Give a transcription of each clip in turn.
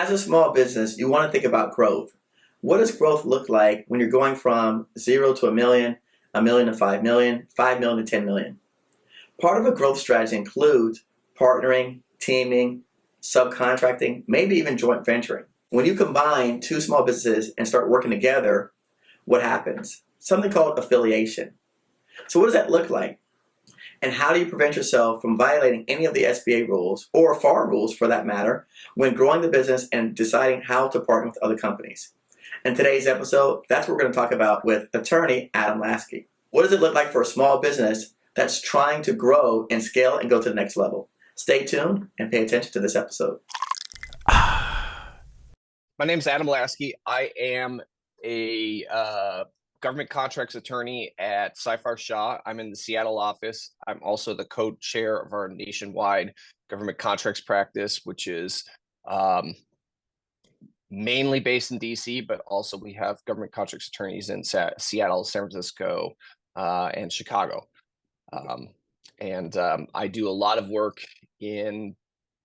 As a small business, you want to think about growth. What does growth look like when you're going from 0 to a million to 5 million, 5 million to 10 million? Part of a growth strategy includes partnering, teaming, subcontracting, maybe even joint venturing. When you combine two small businesses and start working together, what happens? Something called affiliation. So what does that look like? And how do you prevent yourself from violating any of the SBA rules, or FAR rules for that matter, when growing the business and deciding how to partner with other companies? In today's episode, that's what we're going to talk about with attorney Adam Lasky. What does it look like for a small business that's trying to grow and scale and go to the next level? Stay tuned and pay attention to this episode. My name is Adam Lasky. I am a government contracts attorney at Seyfarth Shaw. I'm in the Seattle office. I'm also the co-chair of our nationwide government contracts practice, which is mainly based in DC, but also we have government contracts attorneys in Seattle, San Francisco, and Chicago. I do a lot of work in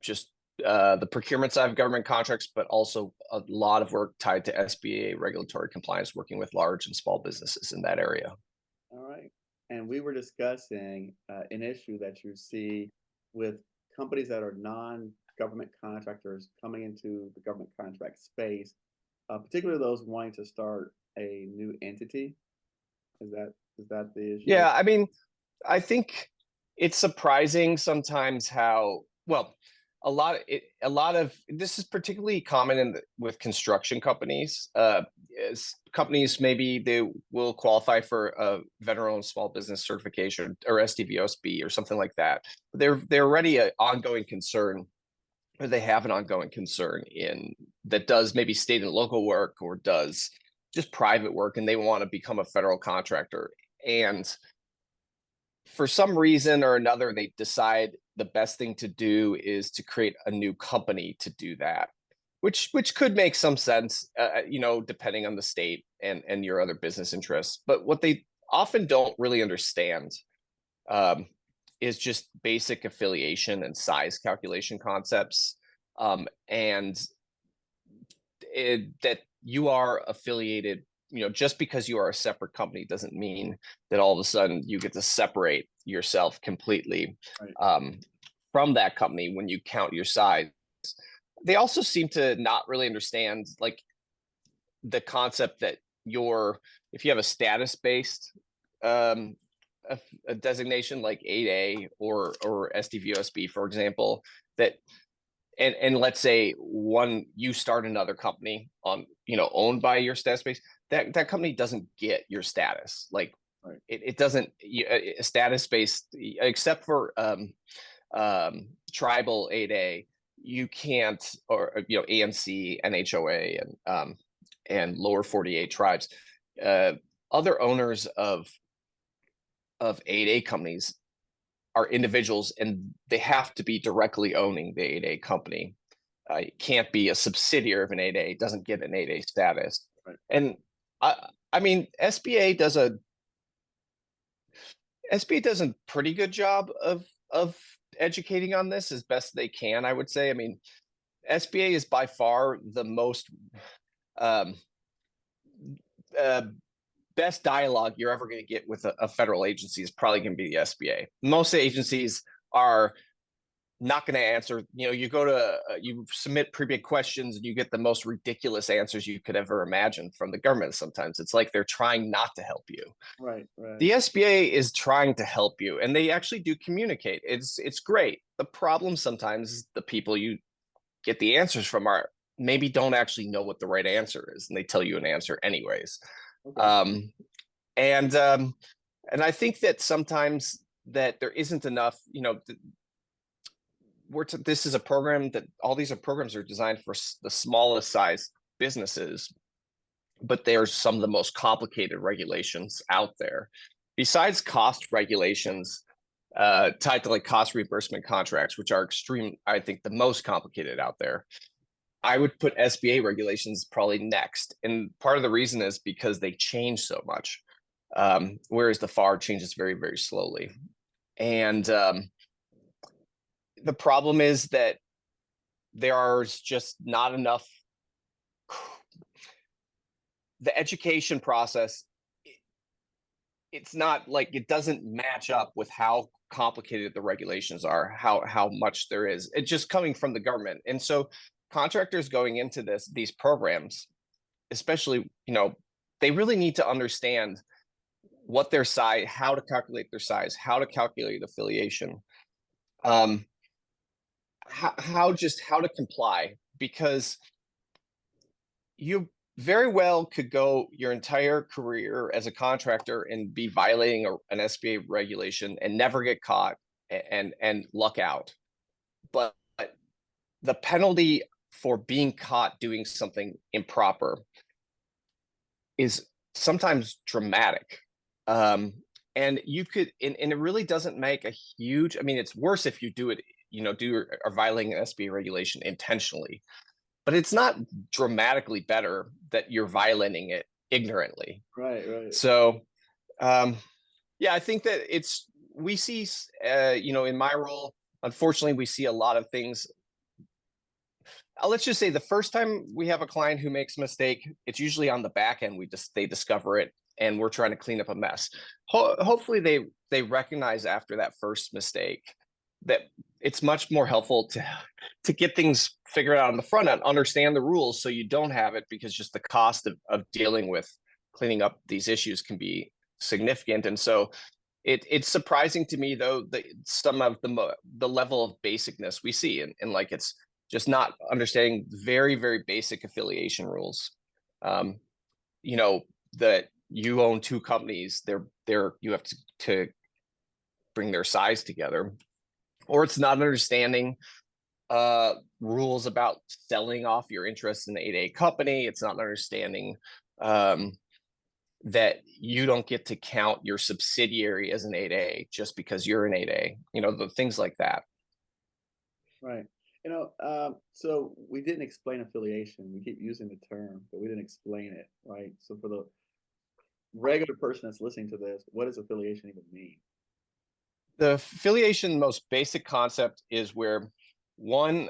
just the procurement side of government contracts, but also a lot of work tied to SBA regulatory compliance, working with large and small businesses in that area. All right. And we were discussing an issue that you see with companies that are non-government contractors coming into the government contract space, particularly those wanting to start a new entity. Is that the issue? Yeah, I mean, I think it's surprising sometimes how well a lot of this is particularly common with construction companies. Companies, maybe they will qualify for a veteran-owned small business certification or SDVOSB or something like that. They're already an ongoing concern, or they have an ongoing concern that does maybe state and local work or does just private work, and they want to become a federal contractor. And for some reason or another, they decide the best thing to do is to create a new company to do that, which could make some sense, depending on the state and your other business interests. But what they often don't really understand is just basic affiliation and size calculation concepts, that you are affiliated. Just because you are a separate company doesn't mean that all of a sudden you get to separate yourself completely from that company when you count your size. They also seem to not really understand the concept that if you have a status-based a designation like 8A or SDVOSB, for example, and let's say you start another company owned by your status base, that company doesn't get your status. It doesn't status based, except for tribal 8A, you can't, or ANC, NHOA, and lower 48 tribes. Other owners of 8A companies are individuals, and they have to be directly owning the 8A company. It can't be a subsidiary of an 8A. It doesn't get an 8A status. Right. And I mean, SBA does a pretty good job of educating on this as best they can, I would say. I mean, SBA is by far the most best dialogue you're ever going to get with a federal agency is probably going to be the SBA. Most agencies are not going to answer. You submit pre-bid questions and you get the most ridiculous answers you could ever imagine from the government. Sometimes it's like they're trying not to help you. Right. The SBA is trying to help you, and they actually do communicate. It's great. The problem sometimes is the people you get the answers from maybe don't actually know what the right answer is, and they tell you an answer anyways. Okay. And I think that sometimes that there isn't enough, this is a program that all these programs are designed for the smallest size businesses, but there's some of the most complicated regulations out there. Besides cost regulations tied to cost reimbursement contracts, which are I think the most complicated out there, I would put SBA regulations probably next. And part of the reason is because they change so much, whereas the FAR changes very, very slowly. And the problem is that there's just not enough. The education process, it's not like, it doesn't match up with how complicated the regulations are, how much there is. It's just coming from the government. And so contractors going into these programs, especially, they really need to understand what their size, how to calculate their size, how to calculate affiliation, how to comply, because you very well could go your entire career as a contractor and be violating an SBA regulation and never get caught and luck out. But the penalty for being caught doing something improper is sometimes dramatic. And you could, and it really doesn't make a huge, I mean, it's worse if you do it, are violating an SBA regulation intentionally, but it's not dramatically better that you're violating it ignorantly. Right. So, yeah, I think that we see, in my role, unfortunately, we see a lot of things. Let's just say the first time we have a client who makes a mistake, it's usually on the back end. They discover it, and we're trying to clean up a mess. Hopefully they recognize after that first mistake that it's much more helpful to get things figured out on the front end, understand the rules so you don't have it, because just the cost of dealing with cleaning up these issues can be significant. And so it's surprising to me, though, that some of the level of basicness we see, and like, it's just not understanding very, very basic affiliation rules. That you own two companies, you have to bring their size together, or it's not understanding rules about selling off your interest in the 8A company. It's not understanding that you don't get to count your subsidiary as an 8A just because you're an 8A, the things like that. Right. So we didn't explain affiliation. We keep using the term, but we didn't explain it, right? So for the regular person that's listening to this, what does affiliation even mean? The affiliation most basic concept is where one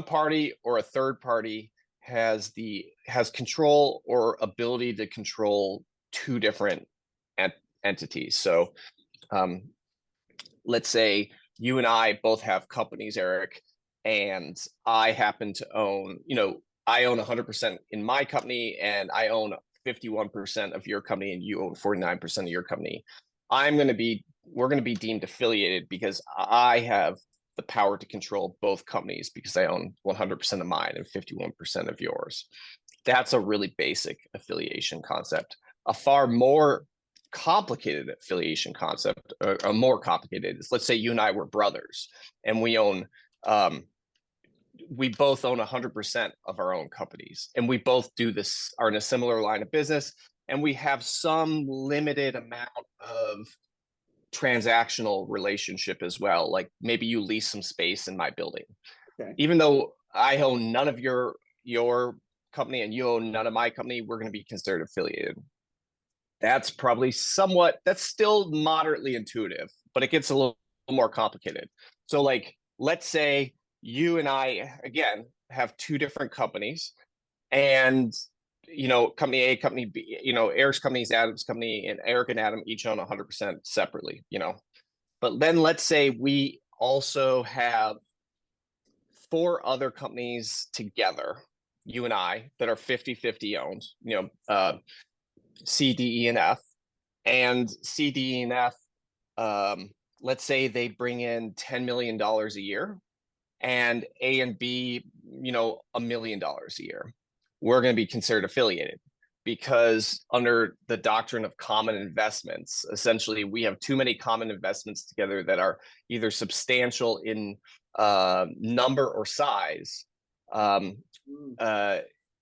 party or a third party has control or ability to control two different entities. So let's say you and I both have companies, Eric, and I happen to own, I own 100% in my company, and I own 51% of your company, and you own 49% of your company. We're going to be deemed affiliated because I have the power to control both companies, because I own 100% of mine and 51% of yours. That's a really basic affiliation concept. A far more complicated affiliation concept, or more complicated, is, let's say you and I were brothers, and we both own 100% of our own companies, and we both are in a similar line of business, and we have some limited amount of transactional relationship as well. Like, maybe you lease some space in my building. Okay. Even though I own none of your company and you own none of my company, we're going to be considered affiliated. That's still moderately intuitive, but it gets a little more complicated. So, like, let's say you and I, again, have two different companies, and company A, company B, Eric's company is Adam's company, and Eric and Adam each own 100% separately, But then let's say we also have 4 other companies together, you and I, that are 50-50 owned, C, D, E, and F. And C, D, E, and F, let's say they bring in $10 million a year, and A and B, $1 million a year. We're going to be considered affiliated, because under the doctrine of common investments, essentially, we have too many common investments together that are either substantial in number or size,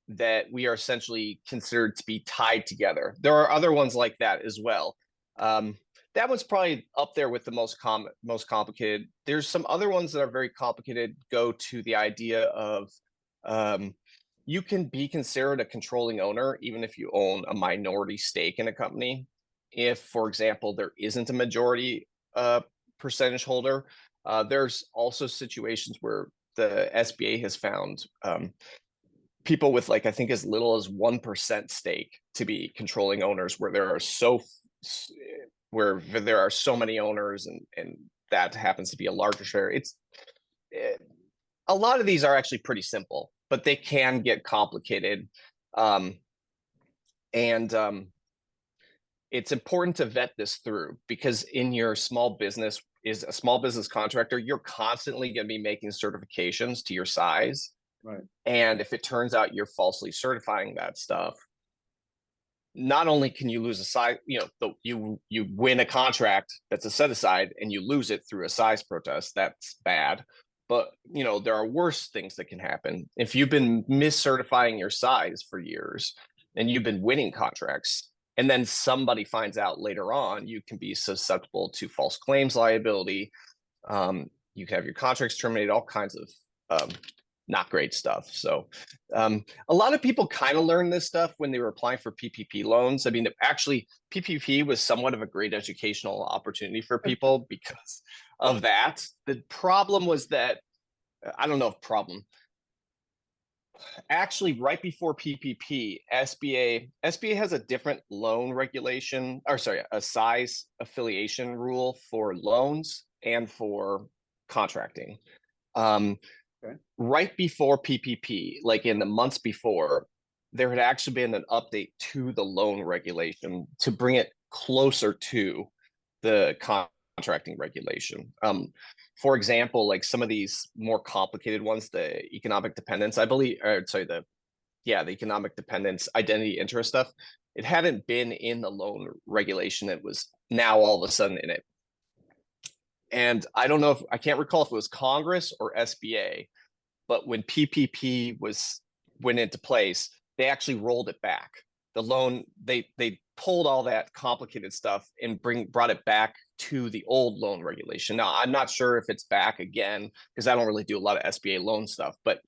that we are essentially considered to be tied together. There are other ones like that as well. That one's probably up there with the most complicated. There's some other ones that are very complicated, go to the idea of you can be considered a controlling owner even if you own a minority stake in a company. If, for example, there isn't a majority percentage holder, There's also situations where the SBA has found people with like I think as little as 1% stake to be controlling owners, where there are so many owners, and that happens to be a larger share. A lot of these are actually pretty simple, but they can get complicated. And it's important to vet this through, because in your small business, is a small business contractor, you're constantly going to be making certifications to your size. Right. And if it turns out you're falsely certifying that stuff, not only can you lose a size, you win a contract that's a set aside and you lose it through a size protest. That's bad. But there are worse things that can happen. If you've been mis-certifying your size for years and you've been winning contracts, and then somebody finds out later on, you can be susceptible to false claims liability. You can have your contracts terminated, all kinds of not great stuff. So a lot of people kind of learned this stuff when they were applying for PPP loans. I mean, actually, PPP was somewhat of a great educational opportunity for people because of that. The problem was that, I don't know if problem, actually right before PPP, SBA has a different loan regulation, or sorry, a size affiliation rule for loans and for contracting. Right before PPP, like in the months before, there had actually been an update to the loan regulation to bring it closer to the contracting regulation. For example, like some of these more complicated ones, the economic dependence, I believe, or sorry, the economic dependence, identity interest stuff, it hadn't been in the loan regulation. It was now all of a sudden in it. And I don't know I can't recall if it was Congress or SBA, but when PPP went into place, they actually rolled it back. The loan, they pulled all that complicated stuff and brought it back to the old loan regulation. Now, I'm not sure if it's back again, because I don't really do a lot of SBA loan stuff, but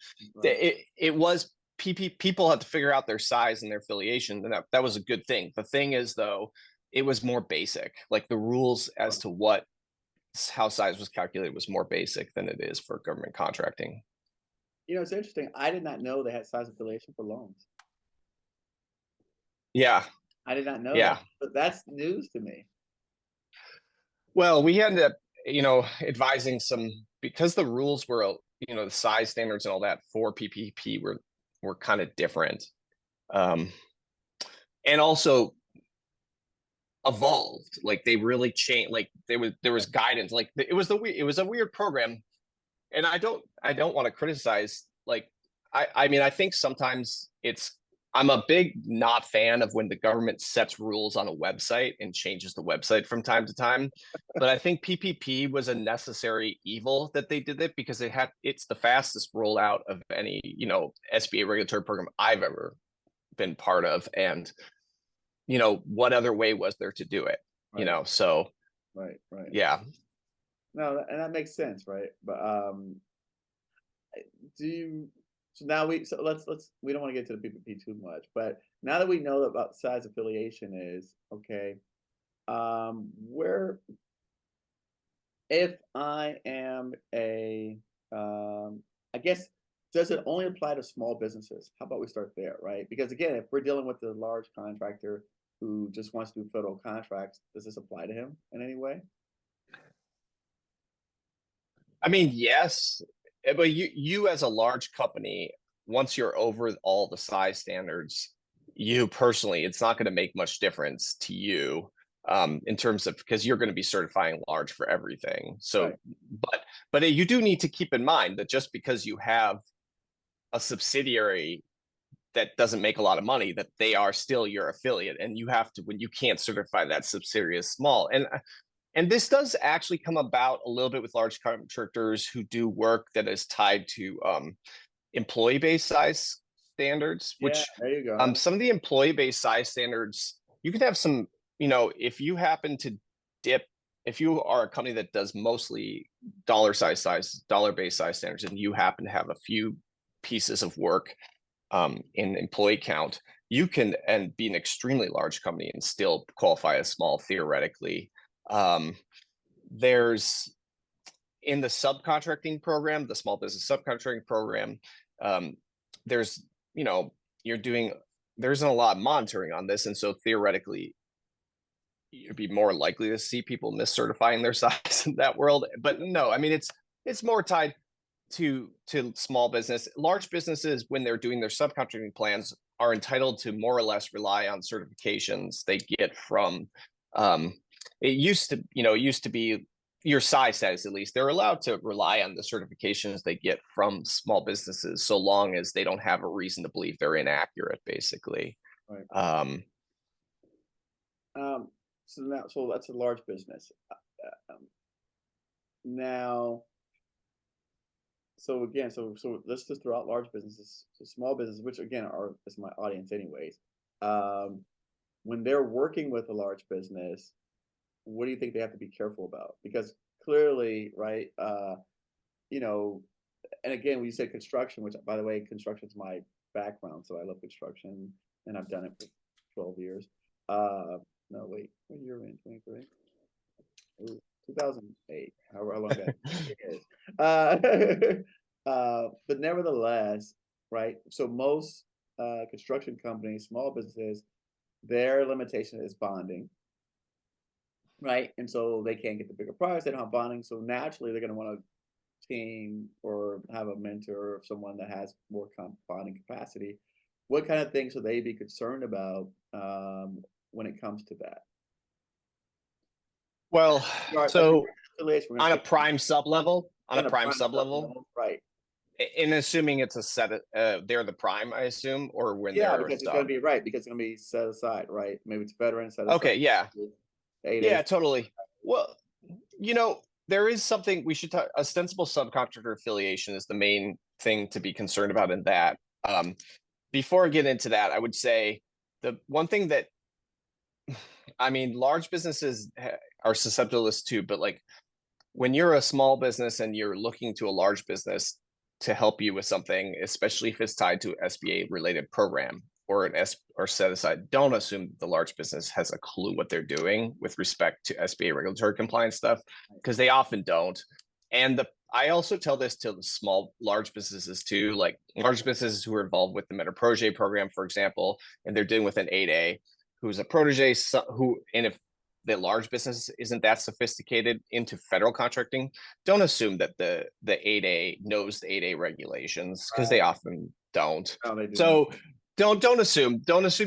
it was PPP. People had to figure out their size and their affiliation, and that was a good thing. The thing is, though, it was more basic. Like the rules as to how size was calculated was more basic than it is for government contracting. It's interesting. I did not know they had size affiliation for loans. Yeah. I did not know that, but that's news to me. Well, we ended up, advising because the rules were, the size standards and all that for PPP were kind of different. And also evolved, like they really changed, like there was guidance, like it was a weird program. And I don't want to criticize, like, I mean, I think sometimes I'm a big not fan of when the government sets rules on a website and changes the website from time to time. But I think PPP was a necessary evil that they did it, because it's the fastest rollout of any, SBA regulatory program I've ever been part of. And, what other way was there to do it? Right. So. Right. Yeah. No, and that makes sense, right? But now let's we don't want to get to the PPP too much, but now that we know about size affiliation is okay, where if I am I guess, does it only apply to small businesses? How about we start there, right? Because again, if we're dealing with a large contractor who just wants to do federal contracts, does this apply to him in any way? I mean, yes, but you as a large company, once you're over all the size standards, you personally, it's not going to make much difference to you in terms of, because you're going to be certifying large for everything. So, right. but you do need to keep in mind that just because you have a subsidiary that doesn't make a lot of money, that they are still your affiliate, and you have to, when you can't certify that subsidiary as small. And this does actually come about a little bit with large contractors who do work that is tied to employee-based size standards, which there you go. Some of the employee-based size standards, you can have some, if you happen to if you are a company that does mostly dollar-based size standards, and you happen to have a few pieces of work in employee count, you can be an extremely large company and still qualify as small theoretically. in the subcontracting program, the small business subcontracting program, there's, you know, there isn't a lot of monitoring on this. And so theoretically, you'd be more likely to see people mis-certifying their size in that world. But no, I mean, it's more tied to small business. Large businesses, when they're doing their subcontracting plans, are entitled to more or less rely on certifications they get from, it used to be your size status, at least. They're allowed to rely on the certifications they get from small businesses, so long as they don't have a reason to believe they're inaccurate, basically. Right. So that's a large business. Now, so again, so let's just throw out large businesses, so small businesses, which again is my audience anyways. When they're working with a large business, what do you think they have to be careful about? Because clearly, right, you know, and again, when you say construction, which by the way, construction is my background, so I love construction and I've done it for 12 years. No, wait, what year are we in? 23? 2008, how long that is. But nevertheless, right, so most construction companies, small businesses, their limitation is bonding, right? And so they can't get the bigger price, they don't have bonding, so naturally they're going to want a team or have a mentor or someone that has more bonding capacity. What kind of things should they be concerned about when it comes to that? Well, so on a prime sub level, right? In assuming it's a set, they're the prime, I assume, or when yeah, they're because it's going to be right, because it's going to be set aside, right? Maybe it's veteran set aside. Okay, yeah, yeah, totally. Well, you know, there is something we should talk. Ostensible subcontractor affiliation is the main thing to be concerned about in that. Before I get into that, I would say the one thing that, I mean, large businesses are susceptible to this too, but like when you're a small business and you're looking to a large business to help you with something, especially if it's tied to an SBA related program or or set aside, don't assume the large business has a clue what they're doing with respect to SBA regulatory compliance stuff, because they often don't. And I also tell this to the large businesses too, like large businesses who are involved with the Mentor Protege program, for example, and they're dealing with an 8A who's a protege, and if the large business isn't that sophisticated into federal contracting, don't assume that the 8A knows the 8A regulations, because they often don't. No, they do so don't assume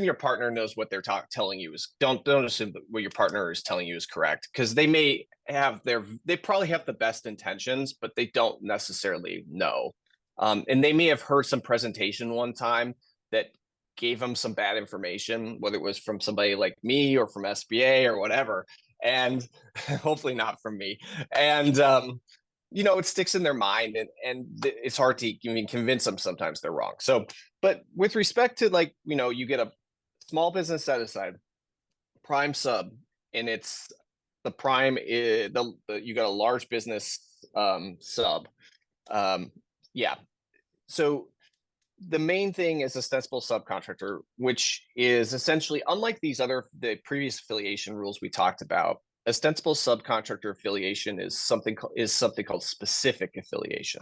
your partner knows what they're telling you is, don't assume that what your partner is telling you is correct, because they may have they probably have the best intentions, but they don't necessarily know. And they may have heard some presentation one time that gave them some bad information, whether it was from somebody like me or from SBA or whatever, and hopefully not from me. And you know, it sticks in their mind, and it's hard to even convince them sometimes they're wrong. So, but with respect to, like, you know, you get a small business set aside, prime sub, and it's the prime is you got a large business sub. Yeah. So the main thing is ostensible subcontractor, which is essentially, unlike the previous affiliation rules we talked about, ostensible subcontractor affiliation is something called specific affiliation.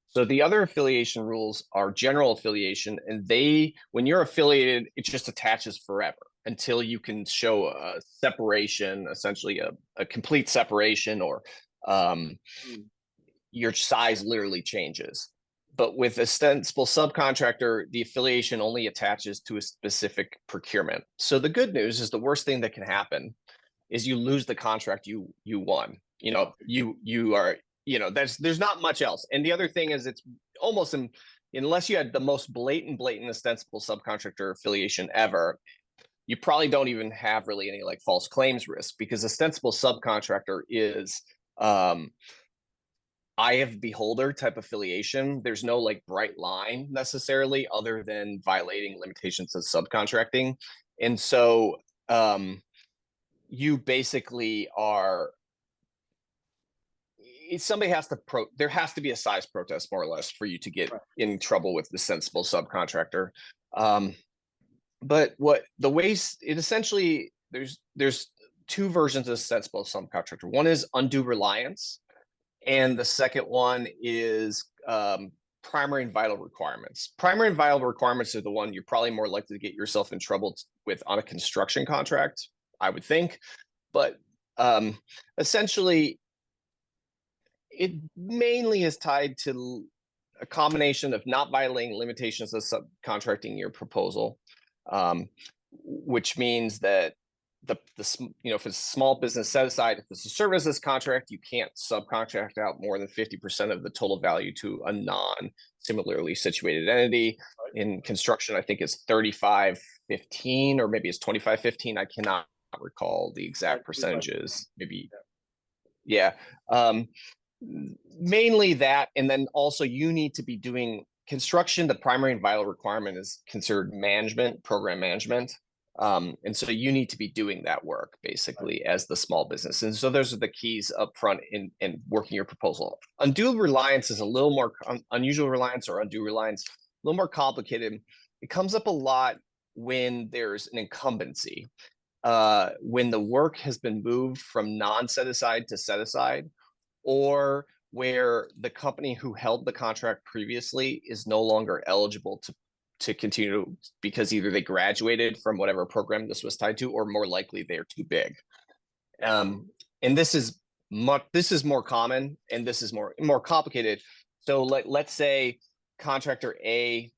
So the other affiliation rules are general affiliation, and when you're affiliated, it just attaches forever until you can show a separation, essentially a complete separation, or your size literally changes. But with ostensible subcontractor, the affiliation only attaches to a specific procurement. So the good news is, the worst thing that can happen is you lose the contract you won. You know, you are, you know, there's not much else. And the other thing is, it's almost unless you had the most blatant ostensible subcontractor affiliation ever, you probably don't even have really any like false claims risk, because ostensible subcontractor is eye of the beholder type affiliation. There's no like bright line necessarily, other than violating limitations of subcontracting. And so you basically are, somebody has to there has to be a size protest, more or less, for you to get in trouble with the ostensible subcontractor. But the ways it essentially, there's two versions of ostensible subcontractor. One is undue reliance, And the second one is primary and vital requirements. Primary and vital requirements are the one you're probably more likely to get yourself in trouble with on a construction contract, I would think. But essentially, it mainly is tied to a combination of not violating limitations of subcontracting your proposal, which means that if it's a small business set aside, if it's a services contract, you can't subcontract out more than 50% of the total value to a non-similarly situated entity. In construction, I think it's 35-15, or maybe it's 25-15. I cannot recall the exact percentages. Maybe, yeah. Mainly that, and then also you need to be doing construction. The primary and vital requirement is considered management, program management. And so you need to be doing that work basically as the small business. And so those are the keys up front in working your proposal. Undue reliance is a little more unusual reliance or undue reliance, a little more complicated. It comes up a lot when there's an incumbency, when the work has been moved from non-set aside to set aside, or where the company who held the contract previously is no longer eligible to continue because either they graduated from whatever program this was tied to, or more likely they're too big. And this is more common, and this is more complicated. So let's say contractor A,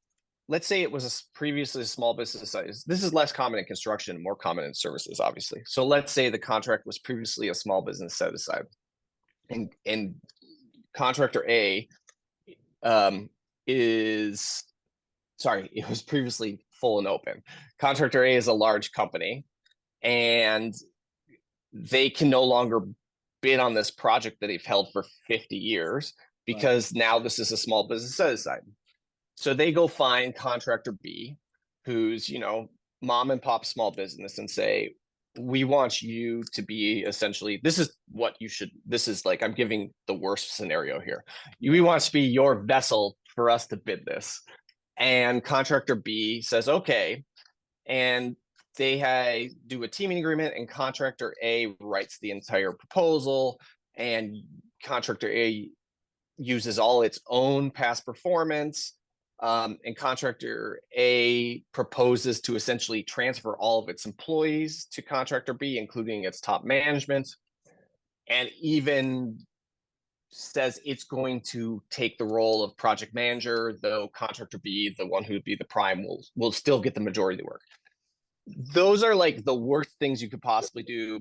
let's say it was previously a small business size. This is less common in construction, more common in services, obviously. So let's say the contract was previously a small business set aside, and contractor A it was previously full and open. Contractor A is a large company, and they can no longer bid on this project that they've held for 50 years because now this is a small business set aside. So they go find contractor B, who's, mom and pop small business, and say, we want you to be essentially, this is like, I'm giving the worst scenario here. We want to be your vessel for us to bid this. And contractor B says, okay. And they do a teaming agreement, and contractor A writes the entire proposal, and contractor A uses all its own past performance. And contractor A proposes to essentially transfer all of its employees to contractor B, including its top management, and even says it's going to take the role of project manager, though contractor B, the one who would be the prime, will still get the majority of the work. Those are like the worst things you could possibly do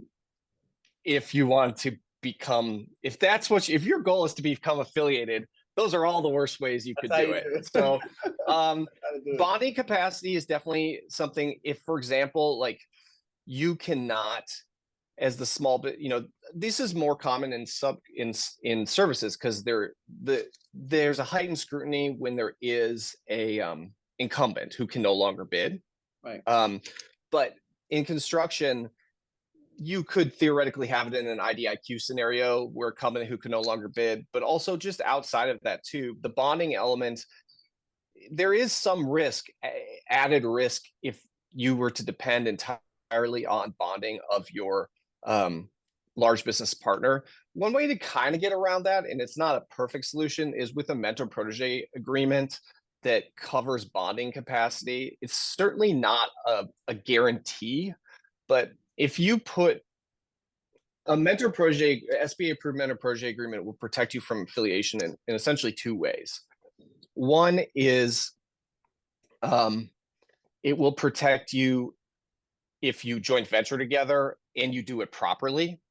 if you want to become, if your goal is to become affiliated. Those are all the worst ways you could do it. So bonding capacity is definitely something. If, for example, like you cannot, as the small bit, this is more common in services, because there's a heightened scrutiny when there is a incumbent who can no longer bid. Right. But in construction, you could theoretically have it in an IDIQ scenario where a company who can no longer bid, but also just outside of that too, the bonding element, there is some added risk if you were to depend entirely on bonding of your large business partner. One way to kind of get around that, and it's not a perfect solution, is with a mentor-protege agreement that covers bonding capacity. It's certainly not a guarantee, but if you put a mentor-protege, SBA-approved mentor-protege agreement will protect you from affiliation in essentially two ways. One is it will protect you if you joint venture together and you do it properly.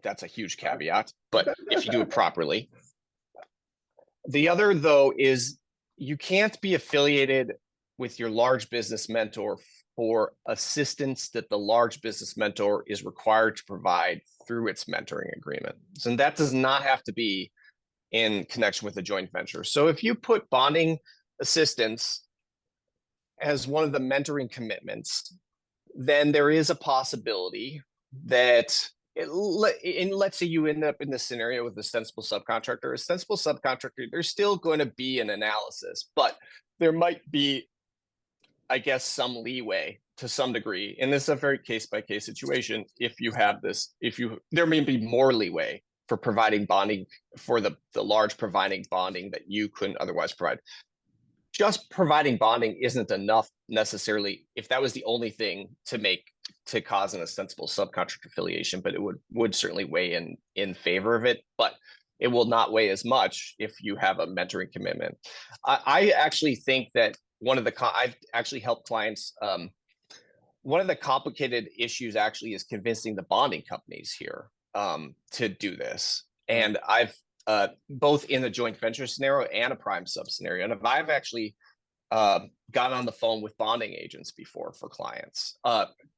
That's a huge caveat, but if you do it properly. The other, though, is you can't be affiliated with your large business mentor for assistance that the large business mentor is required to provide through its mentoring agreement. So that does not have to be in connection with a joint venture. So if you put bonding assistance as one of the mentoring commitments, then there is a possibility that let's say you end up in this scenario with a sensible subcontractor, there's still going to be an analysis, but there might be, I guess, some leeway to some degree. And this is a very case-by-case situation. If you have this, there may be more leeway for providing bonding for the large providing bonding that you couldn't otherwise provide. Just providing bonding isn't enough necessarily if that was the only thing to cause an ostensible subcontract affiliation, but it would certainly weigh in favor of it, but it will not weigh as much if you have a mentoring commitment. I actually think that I've actually helped clients. One of the complicated issues actually is convincing the bonding companies here to do this. And I've both in the joint venture scenario and a prime sub scenario. And I've actually gotten on the phone with bonding agents before for clients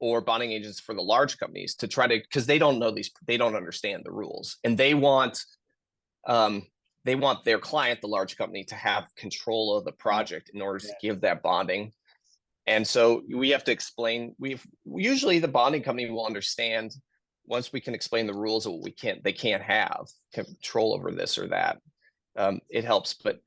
or bonding agents for the large companies to try to, because they don't know they don't understand the rules, and they want their client, the large company, to have control of the project in order to give that bonding. And so we have to explain, usually the bonding company will understand once we can explain the rules of what they can't have control over this or that. It helps, but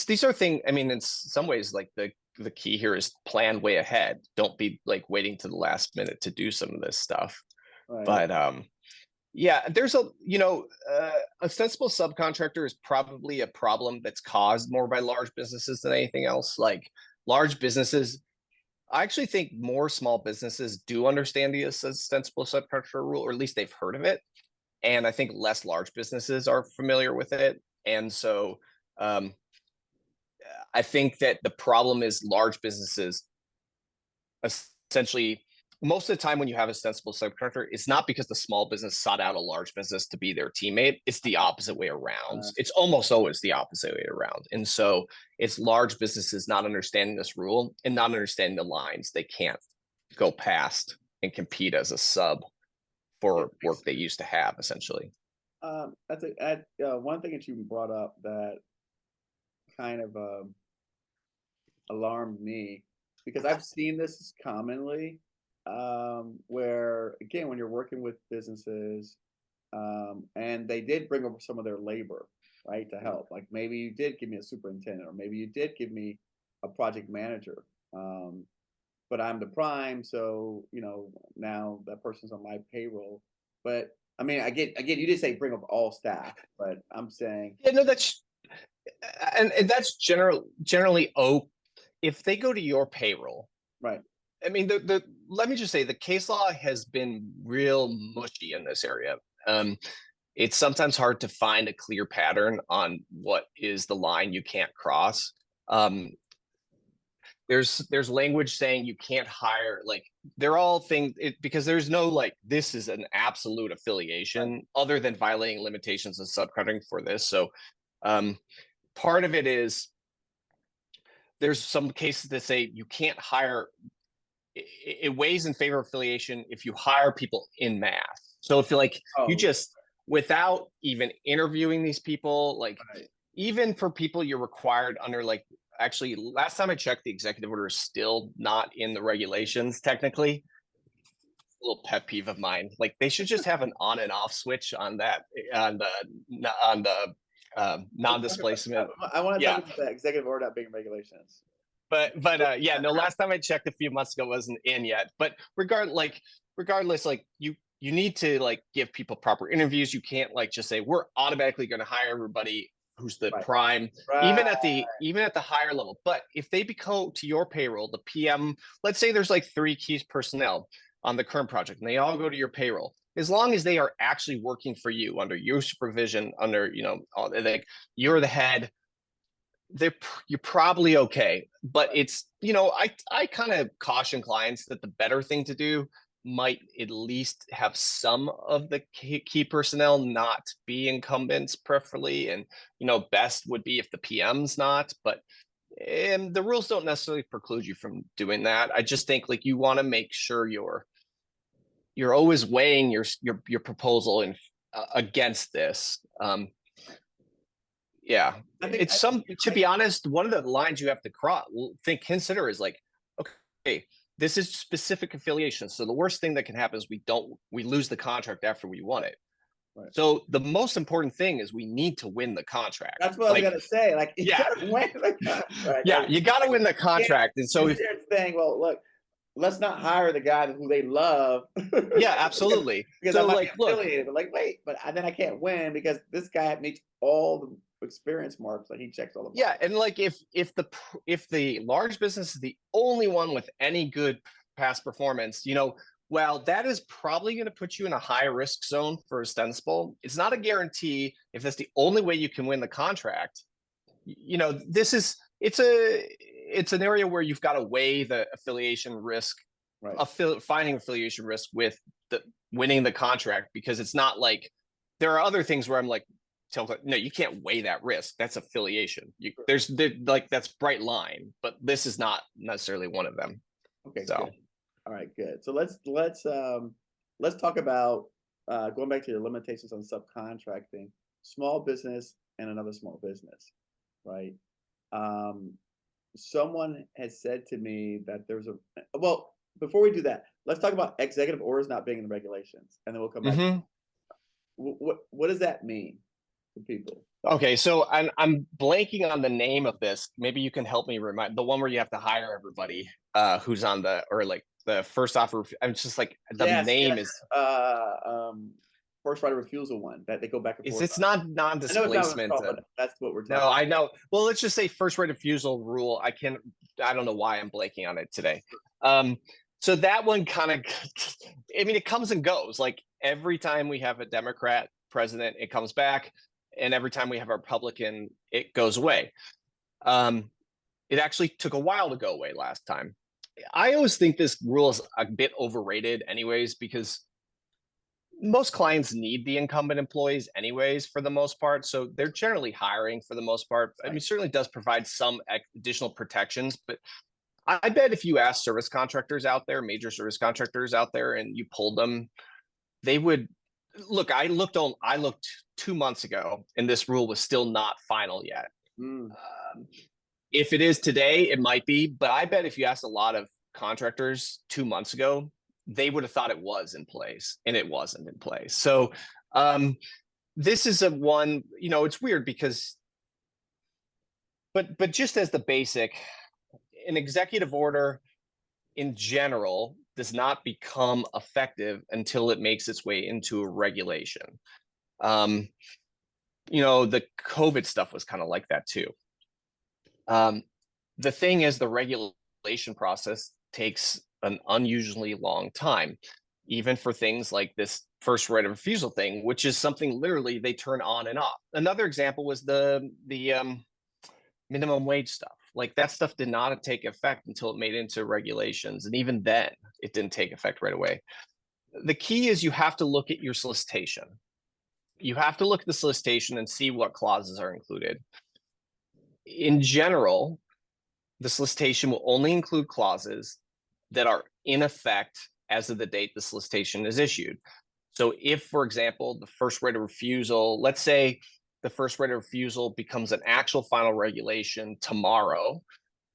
these are things, I mean, in some ways, like the key here is plan way ahead. Don't be like waiting to the last minute to do some of this stuff. Right. But yeah, there's a ostensible subcontractor is probably a problem that's caused more by large businesses than anything else. Like large businesses, I actually think more small businesses do understand the ostensible subcontractor rule, or at least they've heard of it. And I think less large businesses are familiar with it. And so I think that the problem is large businesses essentially, most of the time when you have a ostensible subcontractor, it's not because the small business sought out a large business to be their teammate. It's the opposite way around. It's almost always the opposite way around. And so it's large businesses not understanding this rule and not understanding the lines they can't go past and compete as a sub for work they used to have, essentially. That's one thing that you brought up that kind of alarmed me, because I've seen this commonly. Where again, when you're working with businesses, and they did bring over some of their labor, right, to help. Like maybe you did give me a superintendent, or maybe you did give me a project manager, but I'm the prime, so now that person's on my payroll. But I mean, again, you did say bring up all staff, but I'm saying that's generally if they go to your payroll, right. I mean, let me just say the case law has been real mushy in this area. It's sometimes hard to find a clear pattern on what is the line you can't cross. There's language saying you can't hire, like they're all things because there's no like this is an absolute affiliation other than violating limitations of subcontracting for this. So part of it is there's some cases that say you can't hire. It weighs in favor of affiliation if you hire people in mass. So if you just, without even interviewing these people, like even for people you're required under, like actually last time I checked, the executive order is still not in the regulations technically. A little pet peeve of mine. Like they should just have an on and off switch on that, on the non-displacement. I want to talk about the executive order not being regulations. But yeah, no, last time I checked a few months ago, it wasn't in yet. But regardless, like you need to like give people proper interviews. You can't like just say we're automatically going to hire everybody who's the prime, even at the higher level. But if they become to your payroll, the PM, let's say there's like 3 keys personnel on the current project, and they all go to your payroll. As long as they are actually working for you under your supervision, under like you're the head, you're probably okay. But it's I kind of caution clients that the better thing to do might at least have some of the key personnel not be incumbents preferably, and best would be if the PM's not, but the rules don't necessarily preclude you from doing that. I just think like you want to make sure you're always weighing your proposal against this. Yeah, to be honest, one of the lines you have to consider is like, okay, this is specific affiliation. So the worst thing that can happen is we lose the contract after we won it. Right. So the most important thing is we need to win the contract. That's what I was gonna say. Like, you gotta win the contract. Yeah, you gotta win the contract. And so if saying, well, look, let's not hire the guy who they love. Yeah, absolutely. Because I So might be like, look, affiliated, but like, wait, but then I can't win because this guy meets all the experience marks. Like he checks all the boxes. yeah, and like if the large business is the only one with any good past performance, well, that is probably going to put you in a high risk zone for ostensible. It's not a guarantee if that's the only way you can win the contract. It's an area where you've got to weigh the affiliation risk, Right. finding affiliation risk with the winning the contract, because it's not like there are other things where I'm like, no, you can't weigh that risk. That's affiliation. That's bright line, but this is not necessarily one of them. Okay, So. good. All right, good. So let's talk about going back to your limitations on subcontracting, small business and another small business, right? Someone has said to me that well, before we do that, let's talk about executive orders not being in the regulations, and then we'll come back. Mm-hmm. What does that mean to people? Okay, so I'm blanking on the name of this. Maybe you can help me remind the one where you have to hire everybody who's on the first offer. I'm just like the name Yes. is First right of refusal one that they go back and forth. it's not I know it's non-displacement. not what it's called, but that's what we're talking No, about. I know. Well, let's just say first right of refusal rule. I don't know why I'm blanking on it today. So that one kind of, I mean, it comes and goes. Like every time we have a Democrat president, it comes back. And every time we have a Republican, it goes away. It actually took a while to go away last time. I always think this rule is a bit overrated anyways, because most clients need the incumbent employees anyways, for the most part. So they're generally hiring for the most part. I mean, certainly does provide some additional protections, but I bet if you ask service contractors out there, major service contractors out there, and you pulled them, they would look. I looked 2 months ago, and this rule was still not final yet. If it is today, it might be, but I bet if you asked a lot of contractors 2 months ago, they would have thought it was in place, and it wasn't in place. So this is a one, it's weird because, but just as the basic, an executive order in general does not become effective until it makes its way into a regulation. The COVID stuff was kind of like that too. The thing is, the regulation process takes an unusually long time, even for things like this first right of refusal thing, which is something literally they turn on and off. Another example was the minimum wage stuff. Like that stuff did not take effect until it made into regulations. And even then it didn't take effect right away. The key is you have to look at your solicitation. You have to look at the solicitation and see what clauses are included. In general, the solicitation will only include clauses that are in effect as of the date the solicitation is issued. So if, for example, the first right of refusal, let's say the first right of refusal becomes an actual final regulation tomorrow,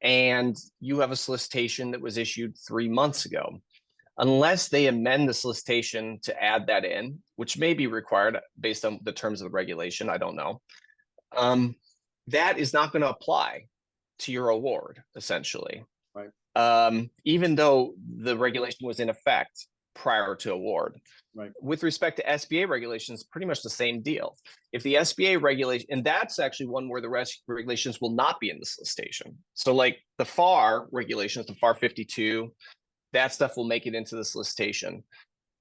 and you have a solicitation that was issued 3 months ago, unless they amend the solicitation to add that in, which may be required based on the terms of the regulation, I don't know, that is not going to apply to your award, essentially. Right. Even though the regulation was in effect prior to award. Right. With respect to SBA regulations, pretty much the same deal. If the SBA regulation, and that's actually one where the regulations will not be in the solicitation. So like the FAR regulations, the FAR 52, that stuff will make it into the solicitation.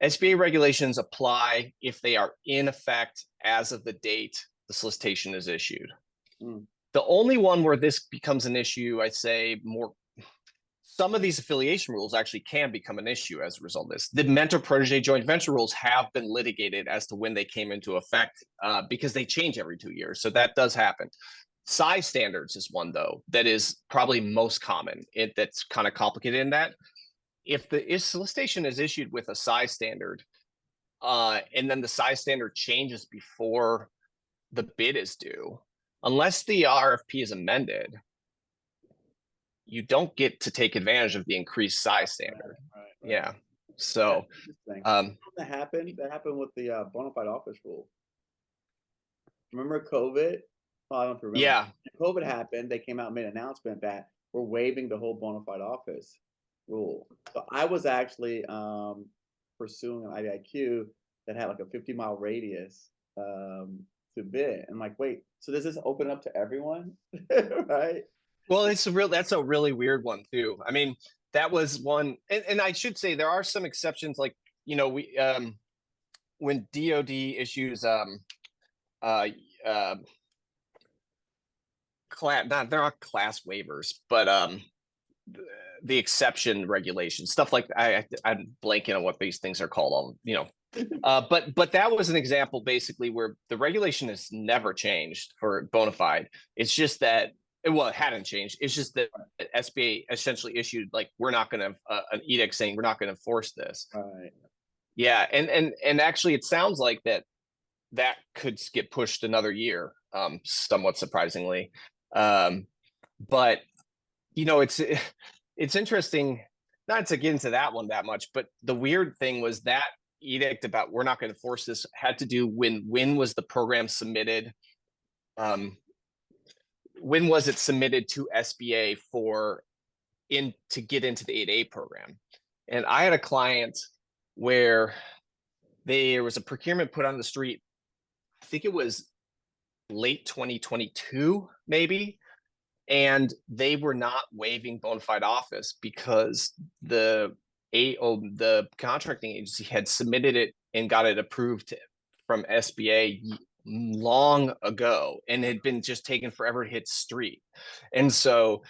SBA regulations apply if they are in effect as of the date the solicitation is issued. The only one where this becomes an issue, I'd say some of these affiliation rules actually can become an issue as a result of this. The mentor-protege joint venture rules have been litigated as to when they came into effect because they change every 2 years. So that does happen. Size standards is one, though, that is probably most common. That's kind of complicated in that. If solicitation is issued with a size standard and then the size standard changes before the bid is due, unless the RFP is amended, you don't get to take advantage of the increased size standard. Right. Yeah. So that happened with the Bonafide office rule. Remember COVID? Oh, I don't remember. Yeah. When COVID happened, they came out and made an announcement that we're waiving the whole Bonafide office. rule. So I was actually pursuing an IDIQ that had like a 50-mile radius to bid. I'm like, wait, so does this open up to everyone? Right? Well, that's a really weird one too. I mean, that was one, and I should say there are some exceptions, like, we when DoD issues uh class, they're not class waivers, but the exception regulations, stuff like I'm blanking on what these things are called. But that was an example basically where the regulation has never changed for Bonafide. It's just that, well, it hadn't changed. It's just that SBA essentially issued, like, we're not going to an edict saying we're not going to enforce this. Right. Yeah, and actually, it sounds like that could get pushed another year, somewhat surprisingly. But it's interesting, not to get into that one that much, but the weird thing was that edict about we're not going to force this had to do when was the program submitted? When was it submitted to SBA to get into the 8A program? And I had a client where there was a procurement put on the street. I think it was late 2022, maybe. And they were not waiving bona fide office because the contracting agency had submitted it and got it approved from SBA long ago, and had been just taken forever to hit street. And so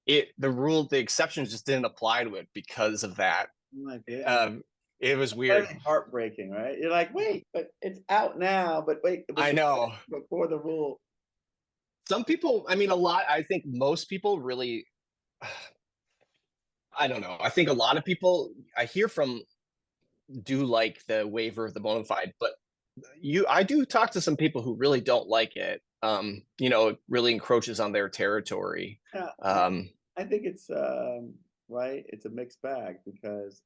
the exceptions just didn't apply to it because of that. Oh my goodness. It was weird. Heartbreaking, right? You're like, wait, but it's out now. But wait, I know. Before the rule. Some people, I mean, I think most people really, I don't know. I think a lot of people I hear from do like the waiver of the bona fide, but I do talk to some people who really don't like it. It really encroaches on their territory. Yeah, I think it's right. It's a mixed bag because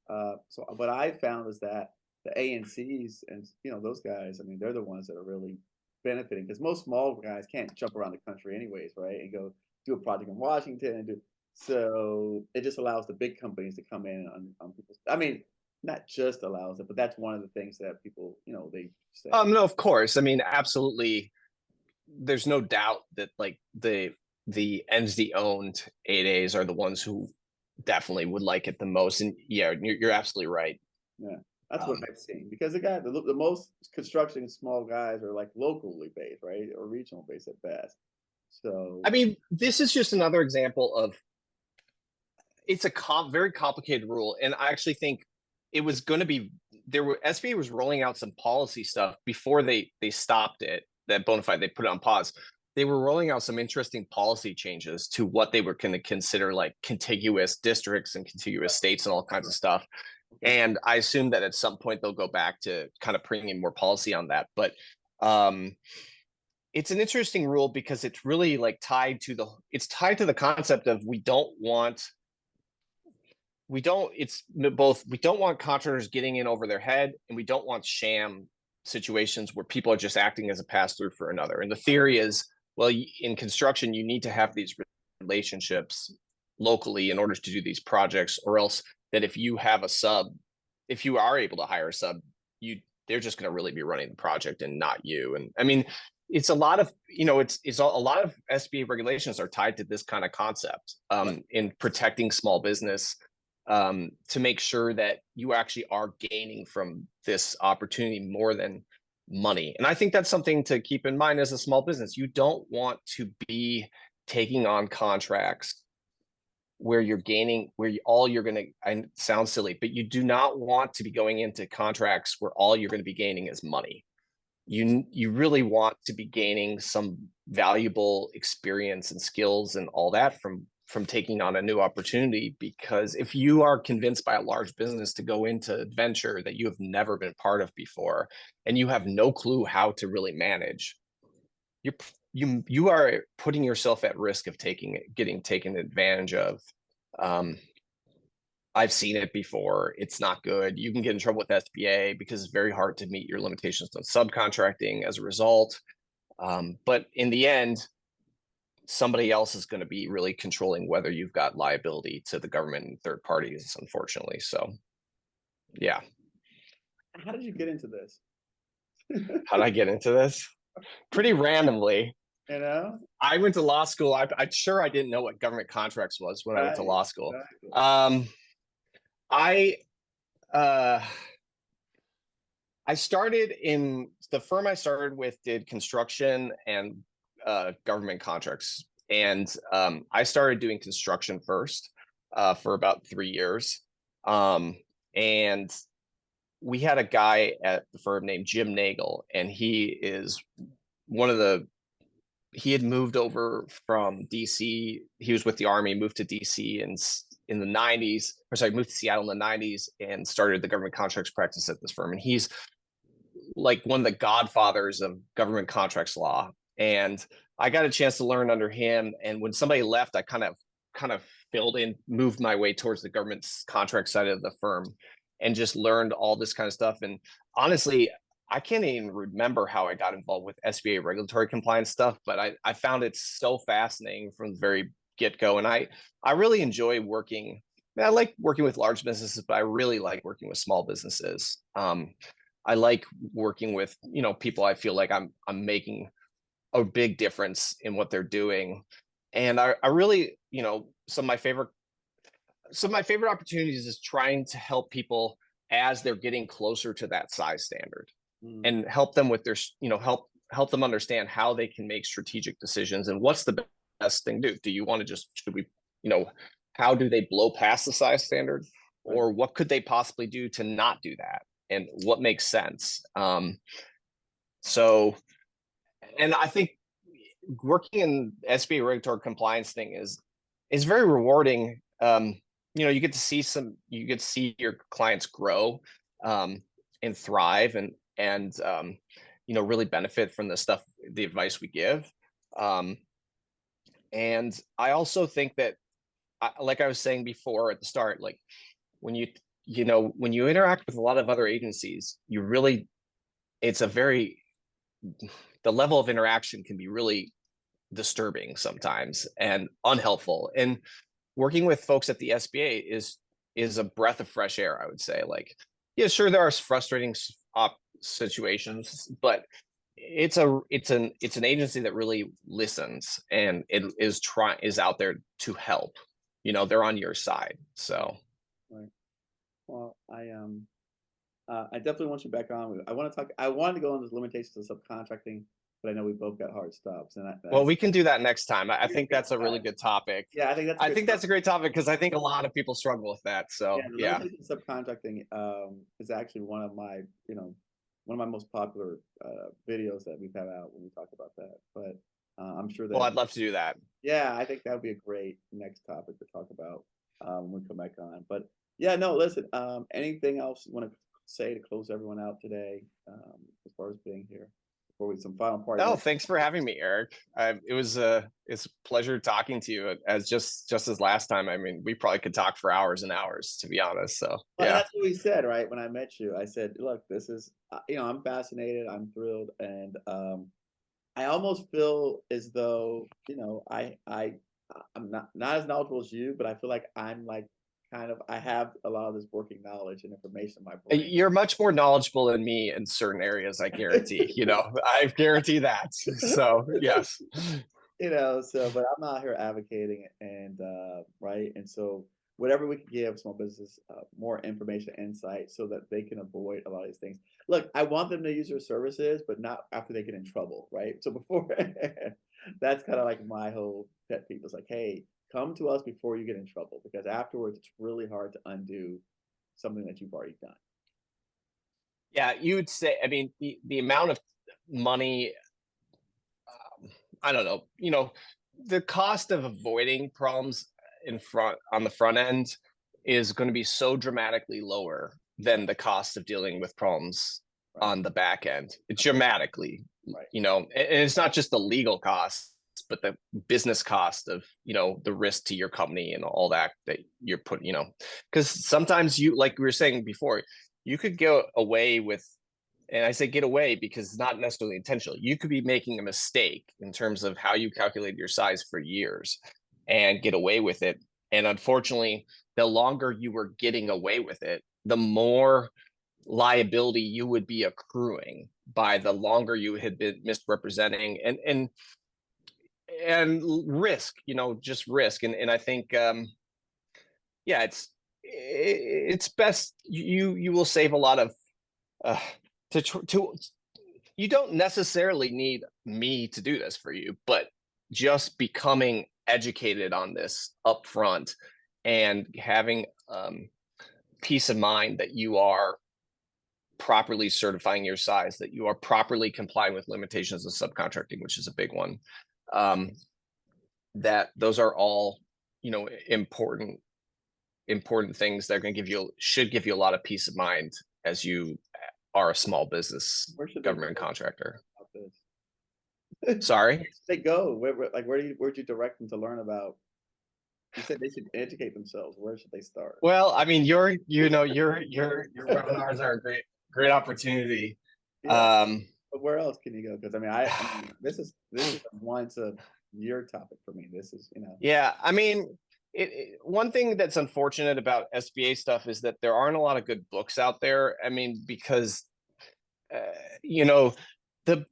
so what I found is that the ANCs and those guys, I mean, they're the ones that are really benefiting because most small guys can't jump around the country anyways, right? And go do a project in Washington and so it just allows the big companies to come in on people's. I mean, not just allows it, but that's one of the things that people, they say. No, of course. I mean, absolutely. There's no doubt that like the entity owned 8As are the ones who definitely would like it the most. And yeah, you're absolutely right. Yeah, that's what I've seen because the most construction small guys are like locally based, right, or regional based at best. So I mean, this is just another example of it's a very complicated rule, and I actually think it was going to be SBA was rolling out some policy stuff before they stopped it. That Bonafide, they put it on pause. They were rolling out some interesting policy changes to what they were going to consider like contiguous districts and contiguous states and all kinds of stuff. And I assume that at some point they'll go back to kind of bringing in more policy on that. But it's an interesting rule because it's really like tied to the concept of we don't want contractors getting in over their head, and we don't want sham situations where people are just acting as a pass-through for another. And the theory is, well, in construction, you need to have these relationships locally in order to do these projects, or else that if you have a sub, if you are able to hire a sub, they're just going to really be running the project and not you. And I mean, it's a lot of, it's a lot of SBA regulations are tied to this kind of concept in protecting small business, to make sure that you actually are gaining from this opportunity more than money. And I think that's something to keep in mind as a small business. You don't want to be taking on contracts where you're gaining, I sound silly, but you do not want to be going into contracts where all you're going to be gaining is money. You really want to be gaining some valuable experience and skills and all that from taking on a new opportunity, because if you are convinced by a large business to go into a venture that you have never been part of before and you have no clue how to really manage, you are putting yourself at risk of getting taken advantage of. I've seen it before. It's not good. You can get in trouble with SBA because it's very hard to meet your limitations on subcontracting as a result. But in the end, somebody else is going to be really controlling whether you've got liability to the government and third parties, unfortunately. So, yeah. How did you get into this? How did I get into this? Pretty randomly. You know, I went to law school. I'm sure I didn't know what government contracts was when I went to right, law school. exactly. I I started in the firm I started with did construction and government contracts. And I started doing construction first for about 3 years. And we had a guy at the firm named Jim Nagel, and he is one of the, he had moved over from DC. He was with the Army, moved to DC in the 90s, or sorry, moved to Seattle in the 90s and started the government contracts practice at this firm. And he's like one of the godfathers of government contracts law. And I got a chance to learn under him. And when somebody left, I kind of filled in, moved my way towards the government contract side of the firm and just learned all this kind of stuff. And honestly, I can't even remember how I got involved with SBA regulatory compliance stuff, but I found it so fascinating from the very get-go. And I really enjoy working. I like working with large businesses, but I really like working with small businesses. I like working with, people I feel like I'm making a big difference in what they're doing. And I really, some of my favorite opportunities is trying to help people as they're getting closer to that size standard and help them with their, help them understand how they can make strategic decisions and what's the best thing to do. Do you want to should we, how do they blow past the size standard, or what could they possibly do to not do that? And what makes sense. So, and I think working in SBA regulatory compliance thing is very rewarding. You get to see your clients grow and thrive and really benefit from the advice we give. And I also think that, like I was saying before at the start, like when you interact with a lot of other agencies, the level of interaction can be really disturbing sometimes and unhelpful. And working with folks at the SBA is a breath of fresh air, I would say. Like, yeah, sure, there are frustrating situations, but it's an agency that really listens and it is out there to help. They're on your side. So. Right. Well, I definitely want you back on. I wanted to go on the limitations of subcontracting, but I know we both got hard stops. And well, we can do that next time. I think that's a really good topic. Yeah, I think that's a great topic because I think a lot of people struggle with that. So yeah, the limitations of subcontracting is actually one of my most popular videos that we've had out when we talk about that. But I'm sure that. Well, I'd love to do that. Yeah, I think that would be a great next topic to talk about when we come back on. But yeah, no, listen. Anything else you want to say to close everyone out today, as far as being here? Before we some final part. No, thanks for having me, Eric. It's a pleasure talking to you. As just as last time. I mean, we probably could talk for hours and hours, to be honest. So well, that's what we said, right? When I met you, I said, "Look, this is, I'm fascinated, I'm thrilled, and I almost feel as though, I'm not as knowledgeable as you, but I feel like I'm like I have a lot of this working knowledge and information in my brain." You're much more knowledgeable than me in certain areas, I guarantee. I guarantee that. So yes. But I'm out here advocating and right. And so whatever we can give small business more information, insight, so that they can avoid a lot of these things. Look, I want them to use your services, but not after they get in trouble, right? So before, that's kind of like my whole pet peeve. It's like, hey, come to us before you get in trouble, because afterwards it's really hard to undo something that you've already done. Yeah, you would say, I mean, the amount of money, I don't know, the cost of avoiding problems on the front end is going to be so dramatically lower than the cost of dealing with problems on the back end. It's dramatically, and it's not just the legal costs, but the business cost of, the risk to your company and all that you're putting, because sometimes like we were saying before, you could go away with And I say get away because it's not necessarily intentional. You could be making a mistake in terms of how you calculate your size for years and get away with it. And unfortunately, the longer you were getting away with it, the more liability you would be accruing by the longer you had been misrepresenting and risk, just risk. And I think, yeah, it's best you will save a lot of, you don't necessarily need me to do this for you, but just becoming educated on this upfront and having peace of mind that you are properly certifying your size, that you are properly complying with limitations of subcontracting, which is a big one. That those are all, important things that are going to should give you a lot of peace of mind as you are a small business government contractor. Sorry? They go where'd you direct them to learn about? You said they should educate themselves. Where should they start? Well, I mean, your webinars are a great opportunity. Yeah. But where else can you go? Because I mean, this is once a year topic for me. This is, Yeah, I mean, one thing that's unfortunate about SBA stuff is that there aren't a lot of good books out there. I mean, because the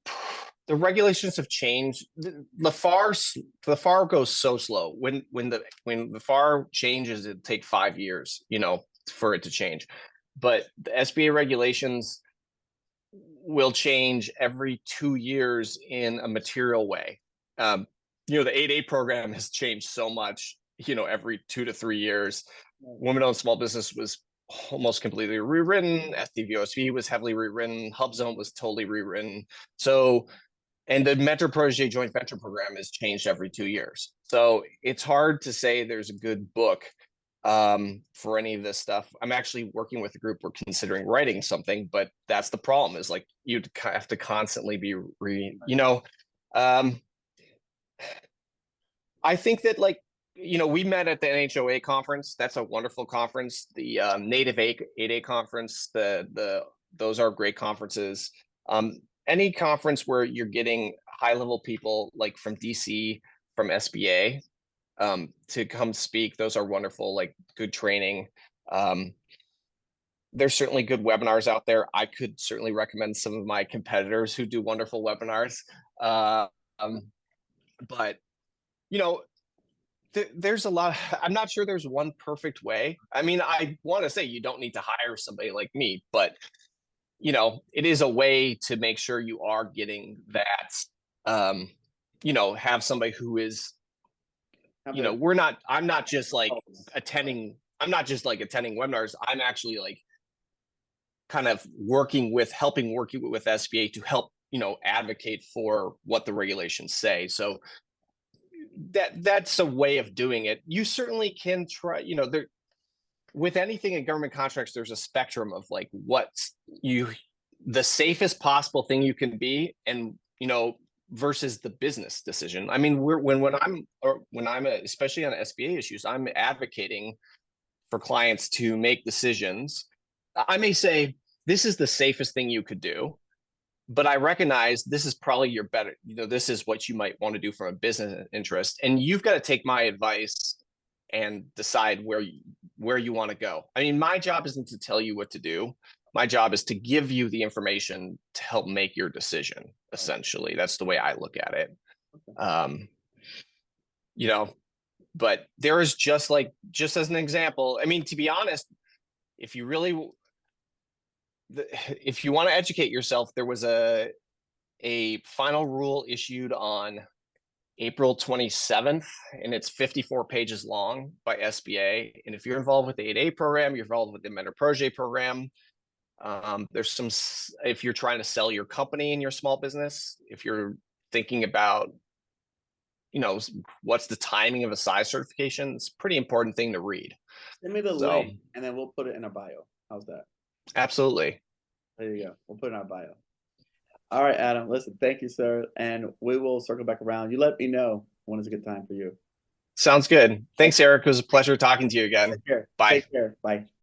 regulations have changed. The FAR goes so slow. When the FAR changes, it take 5 years, for it to change. But the SBA regulations will change every 2 years in a material way. The 8A program has changed so much, every 2 to 3 years. Women-owned small business was almost completely rewritten. SDVOSV was heavily rewritten. HubZone was totally rewritten. So, and the mentor protege joint venture program is changed every 2 years. So it's hard to say there's a good book for any of this stuff. I'm actually working with a group. We're considering writing something, but that's the problem, is like you'd have to constantly be I think that, like, we met at the NHOA conference. That's a wonderful conference. The Native 8A conference, those are great conferences. Any conference where you're getting high-level people like from DC, from SBA, to come speak, those are wonderful, like good training. There's certainly good webinars out there. I could certainly recommend some of my competitors who do wonderful webinars. But there's a lot. I'm not sure there's one perfect way. I mean, I want to say you don't need to hire somebody like me, but it is a way to make sure you are getting that. Have somebody who is, I'm not just like attending. I'm not just like attending webinars. I'm actually like kind of working with SBA to help advocate for what the regulations say. So that's a way of doing it. You certainly can try, there, with anything in government contracts, there's a spectrum of like what's the safest possible thing you can be, and versus the business decision. I mean, when I'm especially on SBA issues, I'm advocating for clients to make decisions. I may say this is the safest thing you could do, but I recognize this is probably your better, this is what you might want to do from a business interest. And you've got to take my advice and decide where you want to go. I mean, my job isn't to tell you what to do. My job is to give you the information to help make your decision. Essentially, that's the way I look at it. But there is just as an example, I mean, to be honest, if you want to educate yourself, there was a final rule issued on April 27th, and it's 54 pages long by SBA. And if you're involved with the 8A program, you're involved with the mentor protege program. There's some, if you're trying to sell your company in your small business, if you're thinking about, what's the timing of a size certification, it's a pretty important thing to read. Send me the link, and then we'll put it in our bio. How's that? Absolutely. There you go. We'll put it in our bio. All right, Adam, listen, thank you, sir. And we will circle back around. You let me know when it's a good time for you. Sounds good. Thanks, Eric. It was a pleasure talking to you again. Take care. Bye. Take care. Bye.